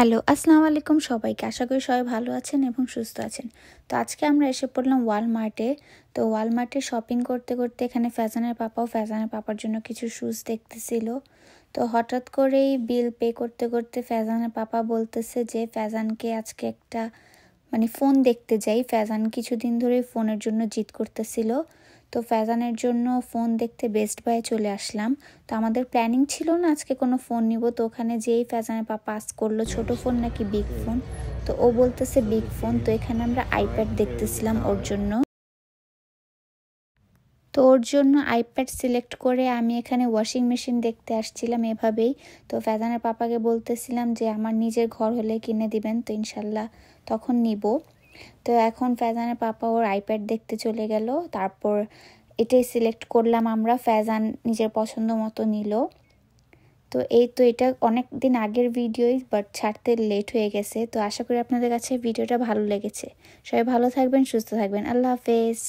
Hello, আসসালামু আলাইকুম সবাইকে। আশা করি সবাই ভালো আছেন এবং সুস্থ আছেন। তো আজকে আমরা এসে পড়লাম ওয়ালমার্টে। তো ওয়ালমার্টে শপিং করতে করতে এখানে ফ্যাজানের পাপাও ফ্যাজানের পাপার জন্য কিছু শুজ দেখতেছিল। তো হঠাৎ করেই বিল পে করতে করতে ফ্যাজানের পাপা বলতেছে যে ফ্যাজানকে আজকে একটা ফোন দেখতে যাই। ফ্যাজান কিছুদিন ধরেই ফোনের জন্য জিদ করতেছিল। তো ফ্যাজানের জন্য ফোন দেখতে বেস্ট বায়ে চলে আসলাম। তো আমাদের প্ল্যানিং ছিল না আজকে কোনো ফোন নিব। তো ওখানে যেই ফ্যাজানের পাপা আস্ক করলো ছোট ফোন নাকি বিগ ফোন। তো ও বলতেছে বিগ ফোন। তো এখানে আমরা আইপ্যাড দেখতেছিলাম ওর জন্য। তো ওর জন্য আইপ্যাড সিলেক্ট করে আমি এখানে ওয়াশিং মেশিন দেখতে আসছিলাম এভাবেই। তো ফ্যাজানের পাপাকে বলতেছিলাম যে আমার নিজের ঘর হলে কিনে দিবেন, তো ইনশাল্লাহ তখন নিব। তো এখন ফ্যাজানের পাপা ওর আইপ্যাড দেখতে চলে গেল। তারপর এটাই সিলেক্ট করলাম আমরা। ফ্যাজান নিজের পছন্দ মতো নিল। তো এটা অনেক দিন আগের ভিডিওই, বাট ছাড়তে লেট হয়ে গেছে। তো আশা করি আপনাদের কাছে ভিডিওটা ভালো লেগেছে। সবাই ভালো থাকবেন, সুস্থ থাকবেন। আল্লাহ হাফেজ।